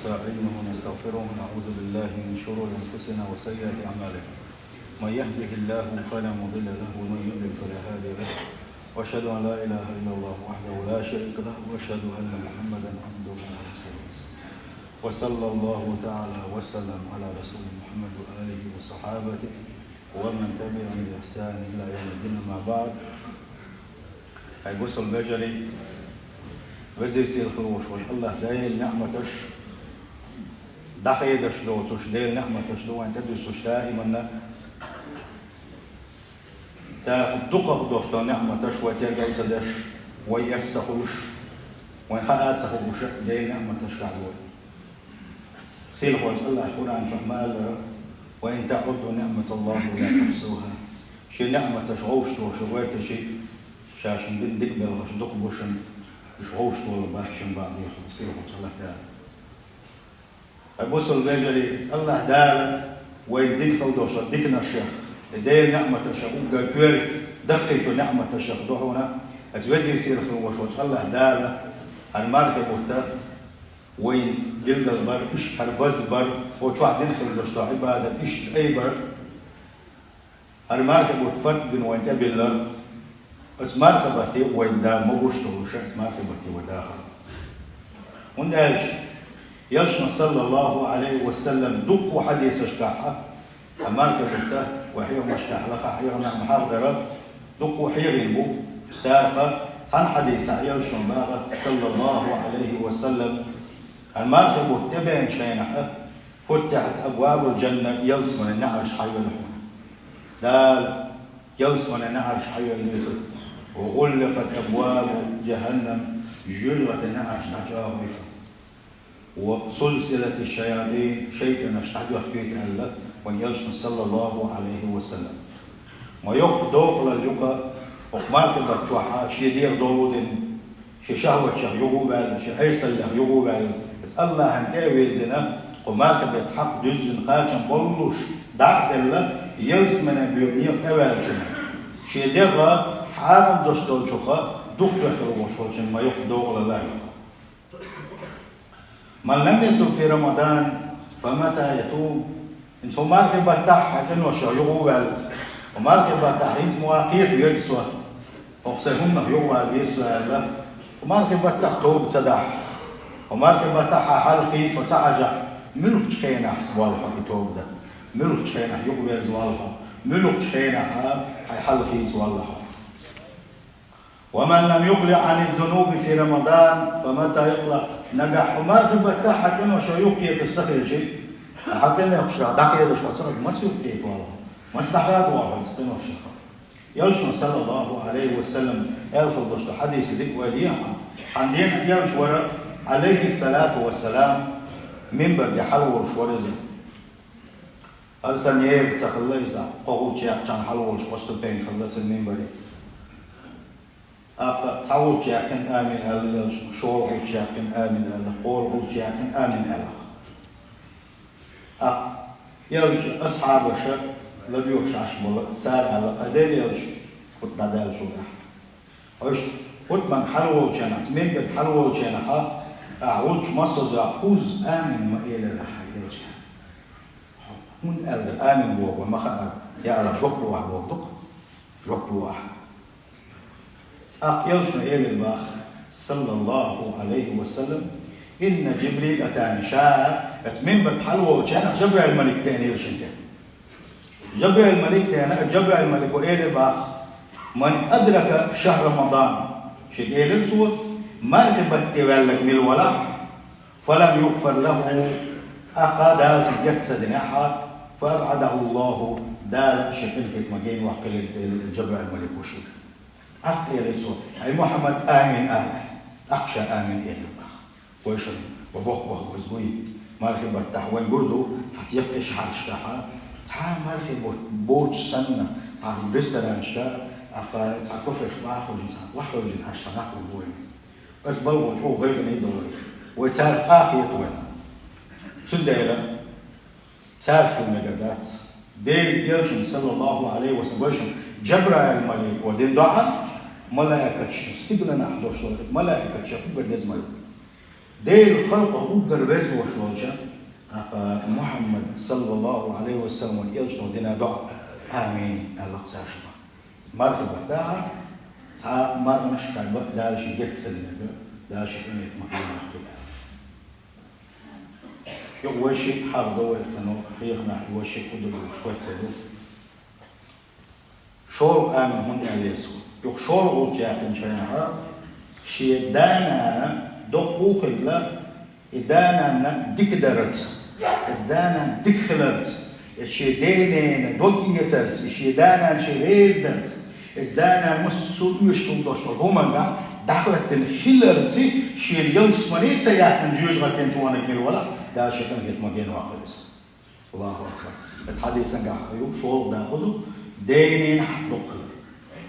ونستعينه ونستغفره ونعوذ بالله من شرور أنفسنا وسيئات أعمالنا. من يهده الله فلا مضل له ومن يضلل فلا هادي له. وأشهد أن لا إله إلا الله وحده لا شريك له وأشهد أن محمدا عبده ورسوله. وصلى الله تعالى وسلم على رسول محمد وآله وصحابته ومن تبعهم بإحسان إلى يوم الدين. ما بعد هيبص البجري وزي سير خروش والله دايل نعمتش دخيدش لو تشديل نعمتش لو أنت بسشتاهي منا تدقق دوشتو نعمتش وترجع تدش ويسخوش وين خلات سخوش دايل نعمتش كعبوي سير خروش الله القرآن شمال وإن تعدوا نعمة الله لا تحصوها شي نعمتش غوشتو شغويت شي شاشن بدك بالغش دق بوشن مش غوش ولا بحشن بعد يصير الله تعالى. أبوس البجري الله دار ويديك خلدوش ديكنا الشيخ دير نعمة الشيخ وقال دقيقة نعمة الشيخ دوحنا أتوزي يصير خلوش الله دار المالك بوته وين يلقى البر إيش هربز بر وشو عدين خلدوش عبادة إيش أي بر المالك بوتفرد بين وين تبلر اسماركبتي وين موشتو وش اسماركبتي وداخل وندالش يلشنا صلى الله عليه وسلم دق حديث اشكاحه اماركبته وحي مشكاح لك حيرنا محاضره دق حيريبو سارقه عن حديث يلشنا صلى الله عليه وسلم الماركبو تبين شينحه فتحت ابواب الجنه يلصمن النعش حيولهم دال يلصمن النعش حيولهم وغلقت أبواب جهنم جرة نعش نجاوك وسلسلة الشياطين شيطان اشتعجوا حكيت الله ونيلشن صلى الله عليه وسلم ويوق دوق لليوقا وقمارك بتشوحا شيدير دولودين شي شهوة شخ يغوبال شي حيصل لخ يغوبال بس الله هنكاوي زنا وقمارك بتحق دزن قاچن بولوش دعت الله يلسمنا بيبنية قوال جنا شيدير حرام داشتول شوخا دكتور خروشولشن ما يقدر الله. من لم يتوب في رمضان فمتى يتوب؟ إن سمارك بتاع حتى نوشة يقول ومارك بتاع إنت مواقيت يسوع وقسهم يقول يسوع الله ومارك بتاع توب صدق ومارك بتاع حال خيط وتعجع ملك شينا والله يتوب ده ملك شينا يقول يزوالها ملك شينا حال خيط والله. ومن لم يقلع عن الذنوب في رمضان فمتى يقلع؟ نجح ومارك بتاع حتى إنه شيوخ يتستخدم شيء حتى إنه يخشى دقيقة شو تصير ما تسوي كيف والله ما استحقاق والله تقينه الشيخ يلشون صلى الله عليه وسلم يلخل ضشت حديث ذيك وديها عندنا يلش ورا عليه الصلاة والسلام منبر يحلول شورزه أرسل يهب تخليزه قوة شيخ كان حلول شوستبين خلص المنبر تعود جاكن آمن الله شور جاكن آمن الله قول جاكن آمن الله يلش أصحاب الشر لم يخش عشمله سار على قدر يلش قد بدل شوله وش قد من حلو جنات من بتحلو جناها أعود مصر خوز آمن ما إلى الحياة من آمن هو ما خا يا الله شكر واحد وقتك شكر واحد يلشنا إلى الباخ صلى الله عليه وسلم إن جبريل أتاني شاء أتمنى بتحلوه وكان جبريل الملك تاني يلشنته جبريل الملك تاني جبريل الملك وإلى الباخ من أدرك شهر رمضان شيء إلى السور ما نتبت لك من الولا فلم يغفر له أقادات يكسد نحا فأبعده الله دار شكل في مجين وقل جبريل الملك وشوك أقيل الزور أي محمد آمين آله أخشى آمين إلى الله ويشن وبقوه وزبوي مالك بتحوين برضو هتيقش على الشاحة تعال مالك بوش سنة تعال بريستران الشاء تعال كفرش واحد واحد هالشناق والبوين بس بلوش هو غير نيدول وتعال آخية وين تدير تعال في المجالات دير يرجم صلى الله عليه وسلم جبرائيل الملك ودين دعاء ملائكة استقلنا حدوش ملائكة شكوك الدزمل ديل خلق أوجر بيز وشلونشا محمد صلى الله عليه وسلم واليوشنو دينا دعاء آمين الله تساشما مرحبا تاها تا مر مشكل بق داش جت سنة داش إنك مقيم مخطوب يوشي حرب دول كانوا خيرنا يوشي قدر شوي كده شور آمن من يليسو يخشور وجاك إن شاء الله شيء دانا دقوق الله إدانا دكدرت إزدانا دكخلت الشيء دانا دوجي يترت الشيء دانا شيء ريزدت إزدانا مسؤول يشتغل دشور هما دخلت الخلرتي شيء يوسمني تياك من جوج غتين جوانا كمل ولا ده شيء كان جت مجين واقعس الله أكبر الحديث عن أيوب شو ناخده دينين حقل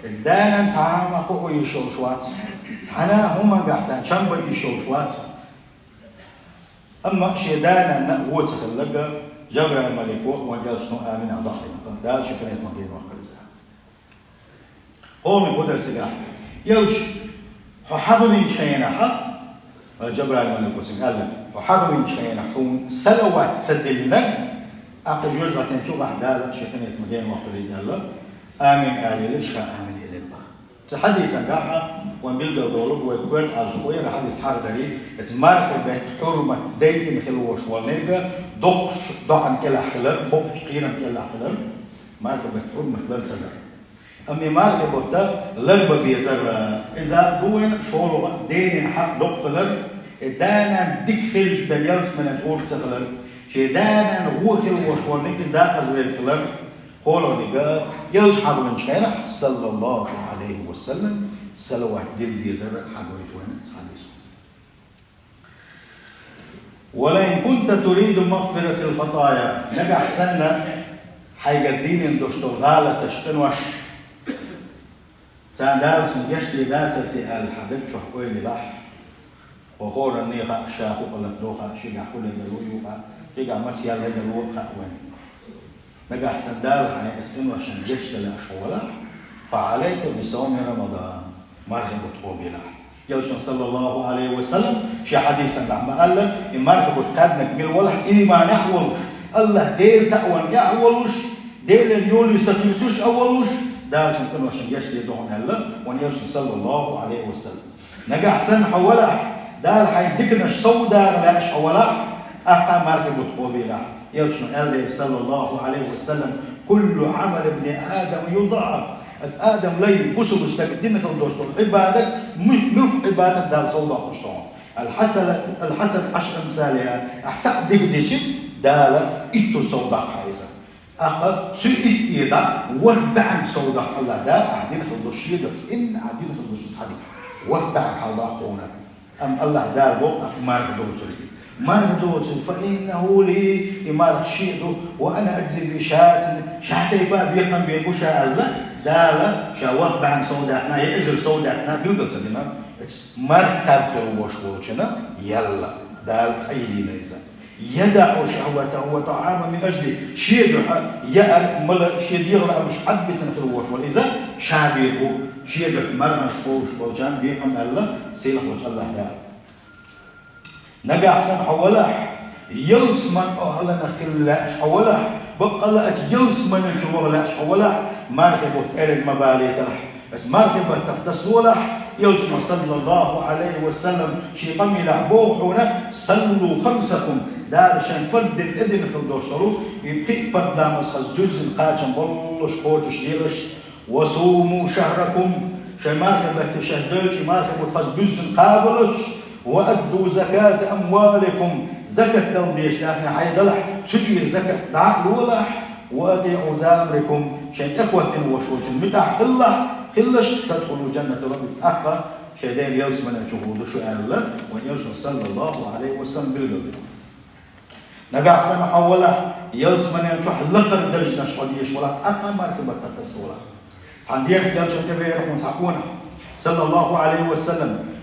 إزدانا تعامل قوي يشوف شوات تعنا هما قاعدين شنبه يشوف شوات أما شيء دانا نقول تخلق جبر الملك وجال شنو آمن على ضحينا فده شيء كان مجين واقعس هو من قدر سلاح يوش حضرين شيئا حق جبر الملك وسجل وحضرين شيئا حون سلوات سدلنا أقجوج غتين شو بعد ذلك شيء كان مجين واقعس الله آمن آلي لشا آمن إلى الله تحديث عن قاعة وانبيل دولوب ويقول على شوية لحديث حار دليل اتمارك بين حرمة دين خلوش ونيجا ضعن كلا حلال بوك قيرا كلا حلال مارك بين حرمة خلال سنة أمي مارك بوتا لرب بيزر إذا دوين شورو دين حق دق خلال دانا ديك خلج بليانس من أجور تخلال شي دانا هو خلوش ونيجا إذا أزوير خلال قولوا نقال يلش حرب من شكاينة صلى الله عليه وسلم سلوات دي زرع حقويت وين تحدث ولئن كنت تريد مغفرة الخطايا نجح سنة حيقدين اندوشتو غالة تشتنوش تاندال سنجش لداسة الحدث شحوي للح وقول النيخة شاكو قلت دوخة شيقا حولي دلويوها شيقا متيال دلويوها وين نجح سندال حين اسمه عشان جيش للأشوالة فعليك بصوم رمضان مرحبا بتقوبيلا يوشن صلى الله عليه وسلم شي حديثا لما قال إن مرحبا تقابنك من الولح إني ما نحولش الله ديل سأوان يحولش ديل اليول يسكيسوش أولش دال سنكون عشان جيش لدوهم هلا وان يوشن صلى الله عليه وسلم نجح سن حوالح دال حين دكنش سودا لاش حوالح أقا مرحبا بتقوبيلا يوشن قال صلى الله عليه وسلم كل عمل ابن آدم يضاعف آدم ليل كسب استقدين خلدوشتون عبادة مش عبادة دال صودا قشتون الحسن عشر أمثالها أحسن ديك دال إتو صودا حايزة أقل سئت إيدا وربعا صودا الله دال أحدين خلدوشية إن أحدين خلدوشية حديث وربعا حالله قونا أم الله دال وقت مارك دوتري مردوت فإنه لي إمارك شيدو وأنا أجزي بشات شاتي باب يقم بيقوشا الله دالا شاوات بعن صوداتنا يأجر صوداتنا قلقل سدنا مركب خلوشنا يلا دال أيدي ليس يدع شهوته وطعام من أجل شيدو يأل ملا شيد يغرى مش حد بتنخلوش ولذا شابيرو شيدو مرمش قوش وجان بيقم الله سيلح وجه الله دال نجح سن حولح يلسمن أهلنا خلاش حولح بقى لا يلسمن الجوالش حولح ما رخبت أرد مبالي تلح ما رخبت تقتصولح يلسمن صلى الله عليه وسلم شي قمي لعبوه هنا صلوا خمسكم دار شان فرد الإذن خلدوشترو يبقي فرد لامس خز جزء قاچن بلش قوتش ديرش وصوموا شهركم شي ما رخبت تشهدوش ما رخبت خز جزء قابلش وأدوا زكاة أموالكم زكاة توديش لأن حيدلح تجير زكاة دعاء الولح وأطيعوا زامركم شيء إخوة وشوش متاح خلش تدخلوا جنة ربك أقا شيدين يوسمنا شهود شو الله ونيوسم صلى الله عليه وسلم بالقلب نقع سمع أولا يوسمنا شو لقر درج نشقديش ولا أقا مركبة تقصولا عندي خيال شكبير ونتعقونا صلى الله عليه وسلم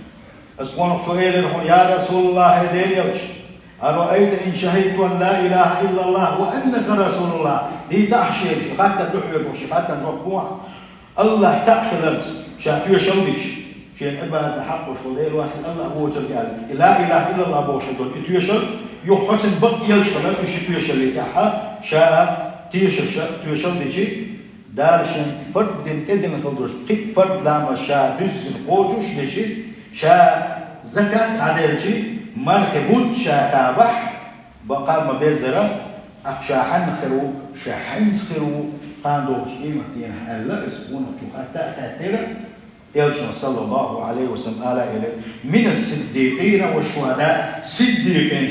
أسقونك شوية يا رسول الله هديليوش أرأيت إن شهدت أن لا إله إلا الله وأنك رسول الله دي سأحشير شقاتا تحير وشقاتا نربوع الله تأخلت شاكيو شوديش شين عبادة حق وشغل واحد الله أبو قال لا إله إلا الله أبو شدون يتوشل يحسن بقي الشغل يش يتوشل يتاحا شاء تيشل ديجي دارشن فرد تدين خلدوش قيد فرد لما شاء دزن قوجوش ديجي شاء زكاة عدلجي مرخبوت شاء تابح بقى ما بيزرة أقشاحن خرو شاحن خرو قاندوش إيمة دين حلا اسمونه حتى كاتيرا يلجنا صلى الله عليه وسلم إليه من الصديقين والشهداء صديقين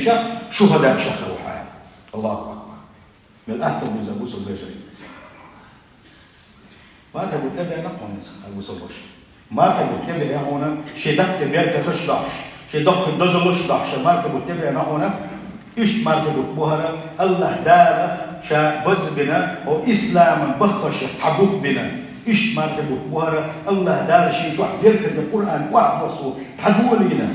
شهداء روحان الله أكبر من الأحكام من زبوس البشري ما كان بتتبع نقوم زبوس البشري ما كان بتتبع هنا شدق تبير كفشداش شدق دزلوش داش ما كان بتتبع هنا إيش ما كان بتبوهنا الله دار شا بز بنا أو إسلام بخش تعبوه بنا إيش ما كان بتبوهنا الله دار شيء جوا يركب القرآن واحد وصو تحدولينا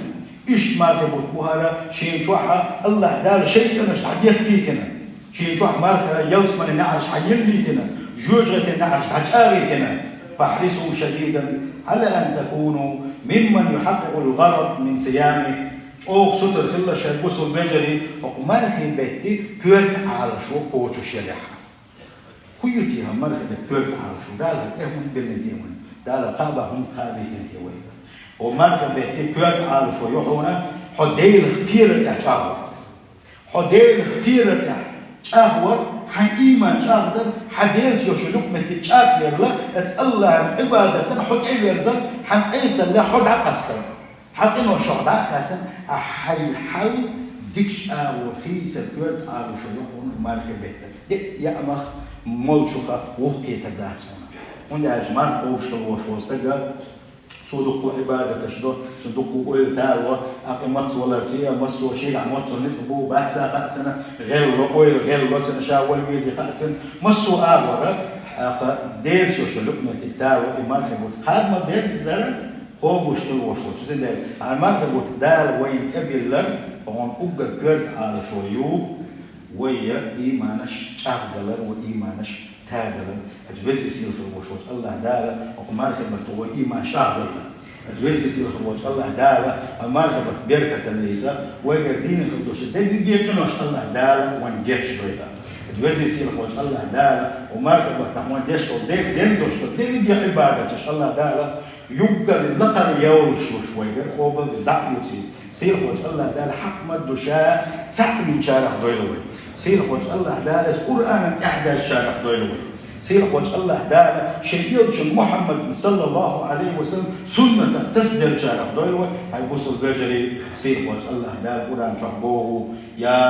إيش ما كان بتبوهنا شيء جوا الله دار شيء أنا شعديه بيتنا شيء جوا مارك يوسمن نعرش حيليتنا جوجة نعرش حجاريتنا فاحرصوا شديدا على أن تكونوا ممن يحقق الغرض من صيامه أو ستر كل شيء بوصل بجري وما نخلي بيتي كورت على شو قوتو الشريحة كيوتيها ما نخلي كورت على شو دالها إيهم بالنتيون دالها قابهم قابيتين تيوين وما نخلي بيتي كورت على شو يحونا حديل اختير الأشعار حديل اختير الأشعار حقيمة شاهدر حديث يوشلوك متشاك يرلا الله عبادة حد يرزق حن عيسى لا حد عقصر حتى إنه شعب عقصر أحل ديكش وخيسة كورت وشلوكون مالك بيتك يأمخ مولشوكا وفتي تداتسونا وندي أجمال قوشل وشوسجا صدق عبادة تشدون صدق قول تاوى أقيمت ولا سيا مسوا شيء عمت نسبه باتنا قاتنا غير قول غير لطن شاول ميزي قاتن مسوا أبورا دير شو شلوكنا تتاوى إيمان كبوت قاد ما بيزر خوش الوشوش زين ده إيمان كبوت دار وين كبير فهم أوجر كرت على شويو ويا إيمانش أفضل وإيمانش تابلا أجوز يصير في الوشوش الله دالا وقمار خبرت هو إيمان شهر أجوز يصير في الوشوش الله دالا وقمار خبرت بركة الليزة ويقدين خبرتوش دين بيكنوش الله دالا ونجيش بيتا أجوز يصير في الوشوش الله دالا وقمار خبرت تحوان ديشتو دين دوشتو دين بي عبادة الله دالا يبقى للقر يولش وشوية قوبل دعيتي سير خوش الله دالا حق مدوشا تعمل شارح دويلوي سير خوش الله دالا قرآن إحدى شارح دويلوي سير خوش الله دالا شيئا محمد صلى الله عليه وسلم سنة تسدر شارح دويلوي هاي بوصل بجري سير خوش الله دالا قرآن شعبوه يا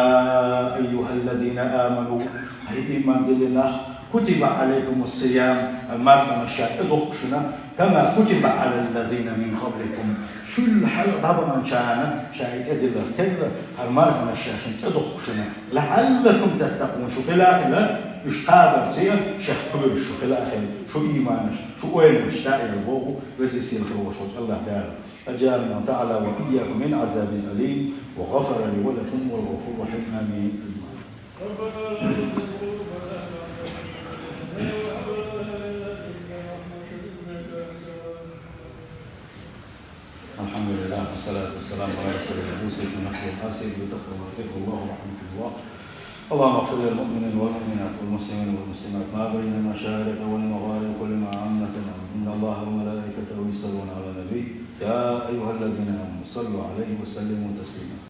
أيها الذين آمنوا هاي إيمان بالله كتب عليكم الصيام المرء الشاء ادخشنا كما كتب على الذين من قبلكم شو الحل طبعا شاهد ادله كذا المرء الشاء ادخشنا لعلكم تتقون شو خلاف لا مش قابل سيا شخبر شو خلاف شو ايمانش شو وين مشتاق البوغ بس يصير خروج الله تعالى اجعلنا تعالى واياكم من عذاب اليم وغفر لي ولكم والغفور الرحيم امين. الحمد لله والصلاة والسلام على رسول الله سيدنا نفسه الحاسب بتقوى الله ورحمة الله. اللهم اغفر للمؤمنين والمؤمنات والمسلمين والمسلمات ما بين المشارق والمغارب كل ما عامة إن الله وملائكته يصلون على النبي يا أيها الذين آمنوا صلوا عليه وسلموا تسليما.